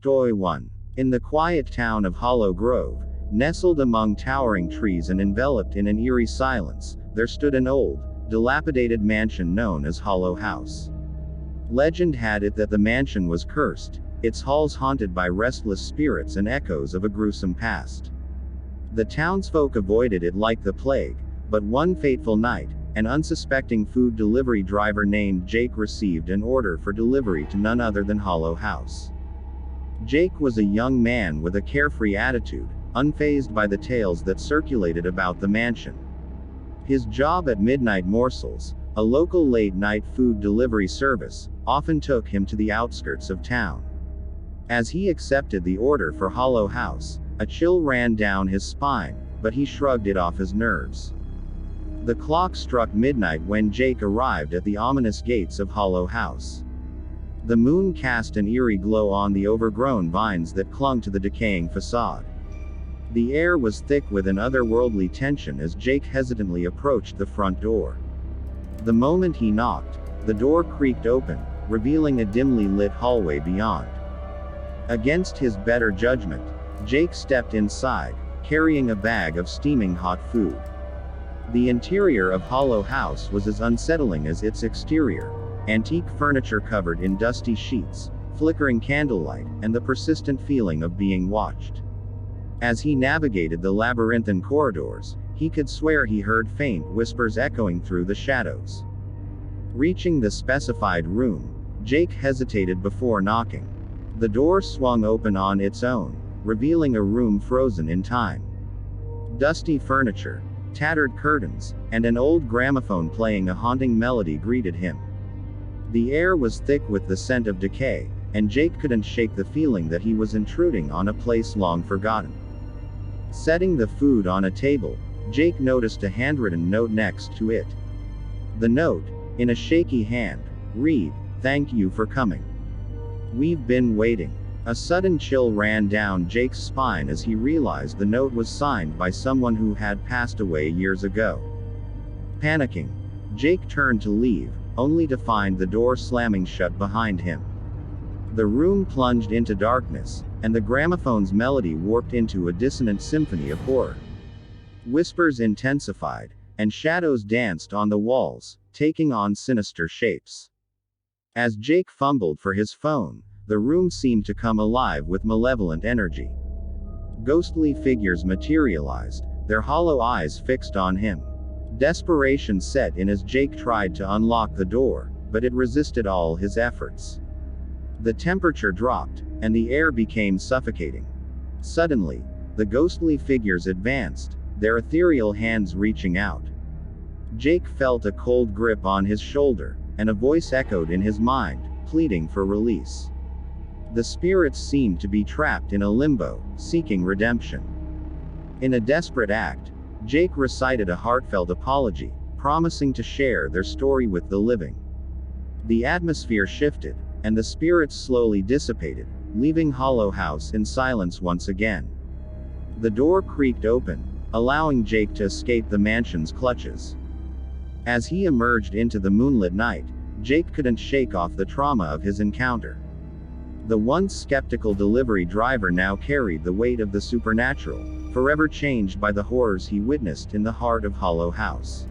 Story 1. In the quiet town of Hollow Grove, nestled among towering trees and enveloped in an eerie silence, there stood an old, dilapidated mansion known as Hollow House. Legend had it that the mansion was cursed, its halls haunted by restless spirits and echoes of a gruesome past. The townsfolk avoided it like the plague, but one fateful night, an unsuspecting food delivery driver named Jake received an order for delivery to none other than Hollow House. Jake was a young man with a carefree attitude, unfazed by the tales that circulated about the mansion. His job at Midnight Morsels, a local late-night food delivery service, often took him to the outskirts of town. As he accepted the order for Hollow House, a chill ran down his spine, but he shrugged it off his nerves. The clock struck midnight when Jake arrived at the ominous gates of Hollow House. The moon cast an eerie glow on the overgrown vines that clung to the decaying facade. The air was thick with an otherworldly tension as Jake hesitantly approached the front door. The moment he knocked, the door creaked open, revealing a dimly lit hallway beyond. Against his better judgment, Jake stepped inside, carrying a bag of steaming hot food. The interior of Hollow House was as unsettling as its exterior. Antique furniture covered in dusty sheets, flickering candlelight, and the persistent feeling of being watched. As he navigated the labyrinthine corridors, he could swear he heard faint whispers echoing through the shadows. Reaching the specified room, Jake hesitated before knocking. The door swung open on its own, revealing a room frozen in time. Dusty furniture, tattered curtains, and an old gramophone playing a haunting melody greeted him. The air was thick with the scent of decay, and Jake couldn't shake the feeling that he was intruding on a place long forgotten. Setting the food on a table, Jake noticed a handwritten note next to it. The note, in a shaky hand, read, "Thank you for coming. We've been waiting." A sudden chill ran down Jake's spine as he realized the note was signed by someone who had passed away years ago. Panicking, Jake turned to leave, only to find the door slamming shut behind him. The room plunged into darkness, and the gramophone's melody warped into a dissonant symphony of horror. Whispers intensified, and shadows danced on the walls, taking on sinister shapes. As Jake fumbled for his phone, the room seemed to come alive with malevolent energy. Ghostly figures materialized, their hollow eyes fixed on him. Desperation set in as Jake tried to unlock the door, but it resisted all his efforts. The temperature dropped, and the air became suffocating. Suddenly, the ghostly figures advanced, their ethereal hands reaching out. Jake felt a cold grip on his shoulder, and a voice echoed in his mind, pleading for release. The spirits seemed to be trapped in a limbo, seeking redemption. In a desperate act, Jake recited a heartfelt apology, promising to share their story with the living. The atmosphere shifted, and the spirits slowly dissipated, leaving Hollow House in silence once again. The door creaked open, allowing Jake to escape the mansion's clutches. As he emerged into the moonlit night, Jake couldn't shake off the trauma of his encounter. The once skeptical delivery driver now carried the weight of the supernatural, forever changed by the horrors he witnessed in the heart of Hollow House.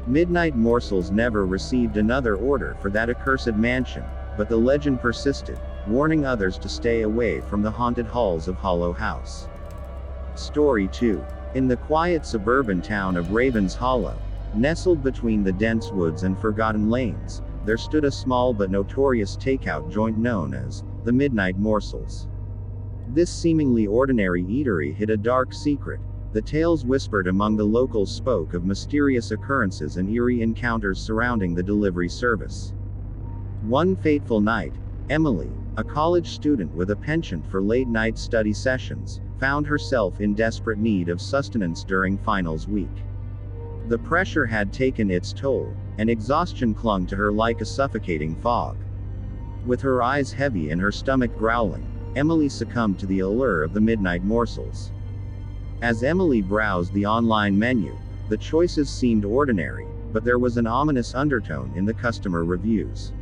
Midnight Morsels never received another order for that accursed mansion, but the legend persisted, warning others to stay away from the haunted halls of Hollow House. Story 2. In the quiet suburban town of Ravens Hollow, nestled between the dense woods and forgotten lanes, there stood a small but notorious takeout joint known as the Midnight Morsels. This seemingly ordinary eatery hid a dark secret. The tales whispered among the locals spoke of mysterious occurrences and eerie encounters surrounding the delivery service. One fateful night, Emily, a college student with a penchant for late-night study sessions, found herself in desperate need of sustenance during finals week. The pressure had taken its toll, and exhaustion clung to her like a suffocating fog. With her eyes heavy and her stomach growling, Emily succumbed to the allure of the Midnight Morsels. As Emily browsed the online menu, the choices seemed ordinary, but there was an ominous undertone in the customer reviews.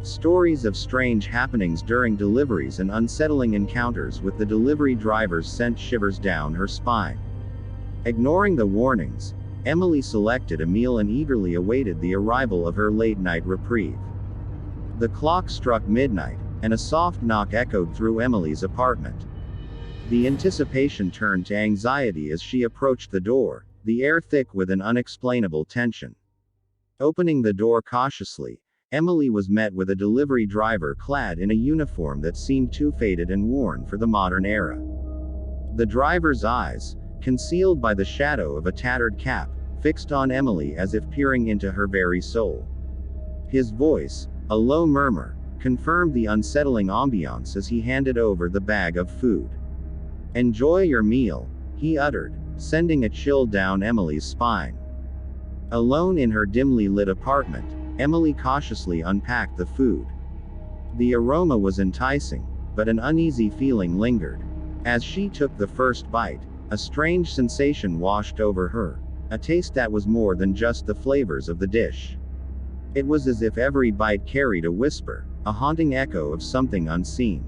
Stories of strange happenings during deliveries and unsettling encounters with the delivery drivers sent shivers down her spine. Ignoring the warnings, Emily selected a meal and eagerly awaited the arrival of her late-night reprieve. The clock struck midnight, and a soft knock echoed through Emily's apartment. The anticipation turned to anxiety as she approached the door, the air thick with an unexplainable tension. Opening the door cautiously, Emily was met with a delivery driver clad in a uniform that seemed too faded and worn for the modern era. The driver's eyes, concealed by the shadow of a tattered cap, fixed on Emily as if peering into her very soul. His voice, a low murmur, confirmed the unsettling ambiance as he handed over the bag of food. "Enjoy your meal," he uttered, sending a chill down Emily's spine. Alone in her dimly lit apartment, Emily cautiously unpacked the food. The aroma was enticing, but an uneasy feeling lingered. As she took the first bite, a strange sensation washed over her, a taste that was more than just the flavors of the dish. It was as if every bite carried a whisper, a haunting echo of something unseen.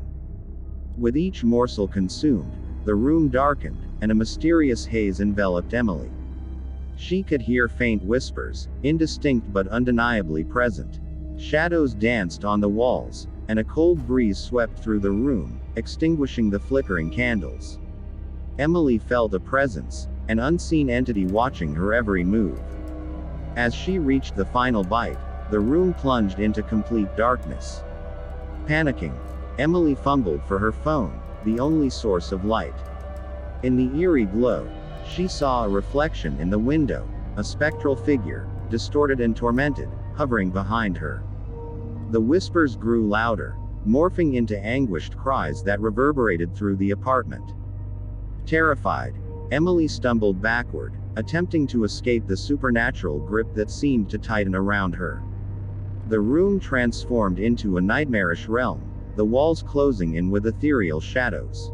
With each morsel consumed, the room darkened, and a mysterious haze enveloped Emily. She could hear faint whispers, indistinct but undeniably present. Shadows danced on the walls, and a cold breeze swept through the room, extinguishing the flickering candles. Emily felt a presence, an unseen entity watching her every move. As she reached the final bite, the room plunged into complete darkness. Panicking, Emily fumbled for her phone, the only source of light. In the eerie glow, she saw a reflection in the window, a spectral figure, distorted and tormented, hovering behind her. The whispers grew louder, morphing into anguished cries that reverberated through the apartment. Terrified, Emily stumbled backward, attempting to escape the supernatural grip that seemed to tighten around her. The room transformed into a nightmarish realm, the walls closing in with ethereal shadows.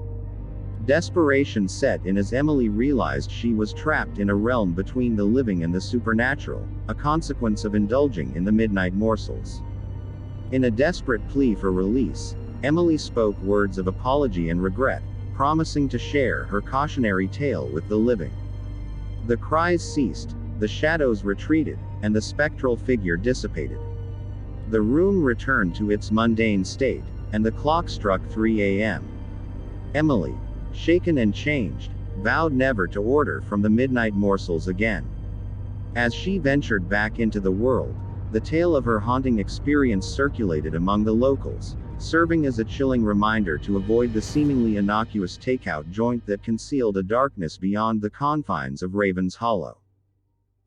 Desperation set in as Emily realized she was trapped in a realm between the living and the supernatural, a consequence of indulging in the midnight morsels. In a desperate plea for release, Emily spoke words of apology and regret, promising to share her cautionary tale with the living. The cries ceased, the shadows retreated, and the spectral figure dissipated. The room returned to its mundane state, and the clock struck 3 a.m. Emily, shaken and changed, vowed never to order from the midnight morsels again. As she ventured back into the world, the tale of her haunting experience circulated among the locals, serving as a chilling reminder to avoid the seemingly innocuous takeout joint that concealed a darkness beyond the confines of Raven's Hollow.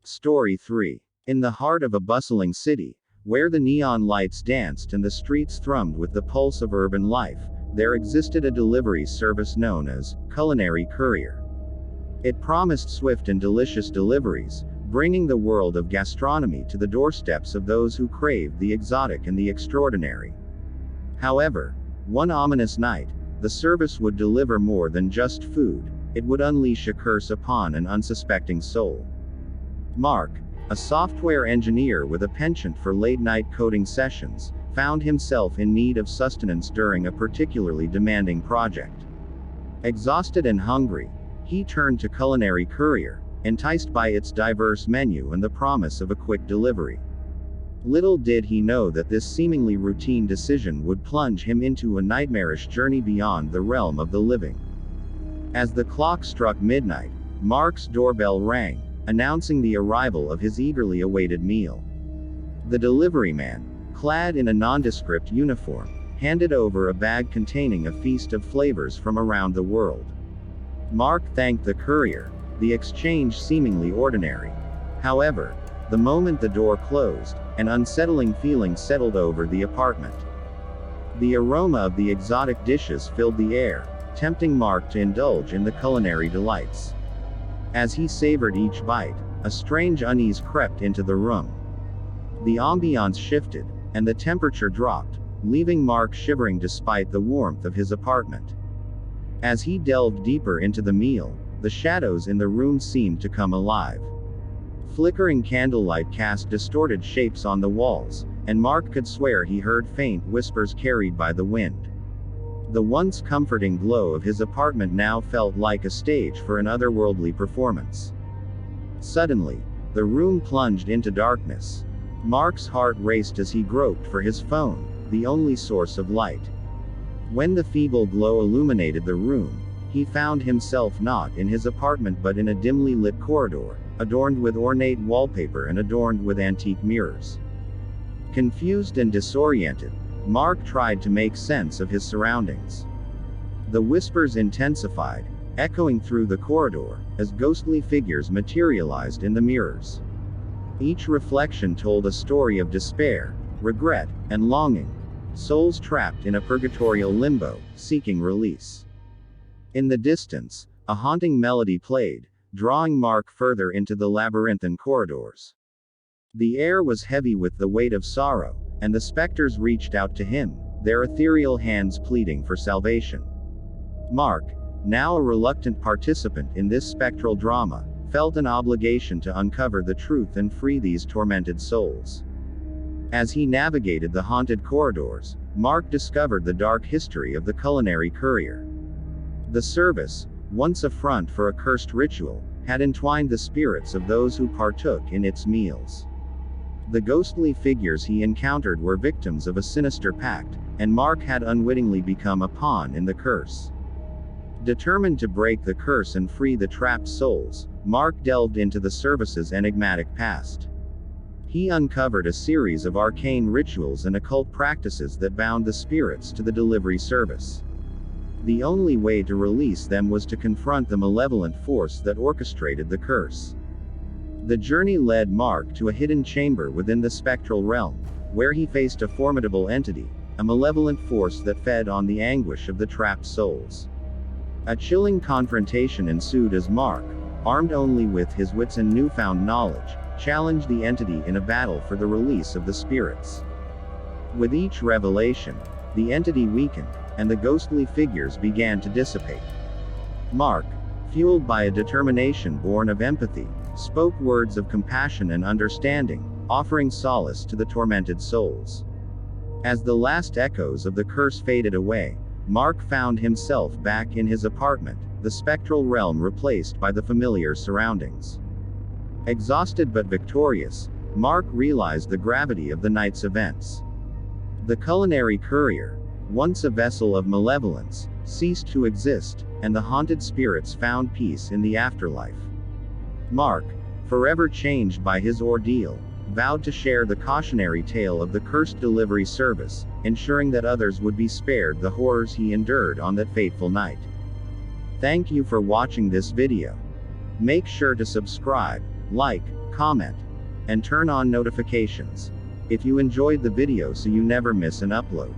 Story 3. In the heart of a bustling city, where the neon lights danced and the streets thrummed with the pulse of urban life, there existed a delivery service known as Culinary Courier. It promised swift and delicious deliveries, bringing the world of gastronomy to the doorsteps of those who craved the exotic and the extraordinary. However, one ominous night, the service would deliver more than just food, it would unleash a curse upon an unsuspecting soul. Mark, a software engineer with a penchant for late-night coding sessions, found himself in need of sustenance during a particularly demanding project. Exhausted and hungry, he turned to Culinary Courier, enticed by its diverse menu and the promise of a quick delivery. Little did he know that this seemingly routine decision would plunge him into a nightmarish journey beyond the realm of the living. As the clock struck midnight, Mark's doorbell rang, announcing the arrival of his eagerly awaited meal. The delivery man, clad in a nondescript uniform, handed over a bag containing a feast of flavors from around the world. Mark thanked the courier, the exchange seemingly ordinary. However, the moment the door closed, an unsettling feeling settled over the apartment. The aroma of the exotic dishes filled the air, tempting Mark to indulge in the culinary delights. As he savored each bite, a strange unease crept into the room. The ambiance shifted, and the temperature dropped, leaving Mark shivering despite the warmth of his apartment. As he delved deeper into the meal, the shadows in the room seemed to come alive. Flickering candlelight cast distorted shapes on the walls, and Mark could swear he heard faint whispers carried by the wind. The once comforting glow of his apartment now felt like a stage for an otherworldly performance. Suddenly, the room plunged into darkness. Mark's heart raced as he groped for his phone, the only source of light. When the feeble glow illuminated the room, he found himself not in his apartment but in a dimly lit corridor, adorned with ornate wallpaper and adorned with antique mirrors. Confused and disoriented, Mark tried to make sense of his surroundings. The whispers intensified, echoing through the corridor, as ghostly figures materialized in the mirrors. Each reflection told a story of despair, regret, and longing, souls trapped in a purgatorial limbo, seeking release. In the distance, a haunting melody played, drawing Mark further into the labyrinthine corridors. The air was heavy with the weight of sorrow, and the specters reached out to him, their ethereal hands pleading for salvation. Mark, now a reluctant participant in this spectral drama, felt an obligation to uncover the truth and free these tormented souls. As he navigated the haunted corridors, Mark discovered the dark history of the Culinary Courier. The service, once a front for a cursed ritual, had entwined the spirits of those who partook in its meals. The ghostly figures he encountered were victims of a sinister pact, and Mark had unwittingly become a pawn in the curse. Determined to break the curse and free the trapped souls, Mark delved into the service's enigmatic past. He uncovered a series of arcane rituals and occult practices that bound the spirits to the delivery service. The only way to release them was to confront the malevolent force that orchestrated the curse. The journey led Mark to a hidden chamber within the spectral realm, where he faced a formidable entity, a malevolent force that fed on the anguish of the trapped souls. A chilling confrontation ensued as Mark, armed only with his wits and newfound knowledge, challenged the entity in a battle for the release of the spirits. With each revelation, the entity weakened, and the ghostly figures began to dissipate. Mark, fueled by a determination born of empathy, spoke words of compassion and understanding, offering solace to the tormented souls. As the last echoes of the curse faded away, Mark found himself back in his apartment, the spectral realm replaced by the familiar surroundings. Exhausted but victorious, Mark realized the gravity of the night's events. The Culinary Courier, once a vessel of malevolence, ceased to exist, and the haunted spirits found peace in the afterlife. Mark, forever changed by his ordeal, vowed to share the cautionary tale of the cursed delivery service, ensuring that others would be spared the horrors he endured on that fateful night. Thank you for watching this video. Make sure to subscribe, like, comment, and turn on notifications if you enjoyed the video so you never miss an upload.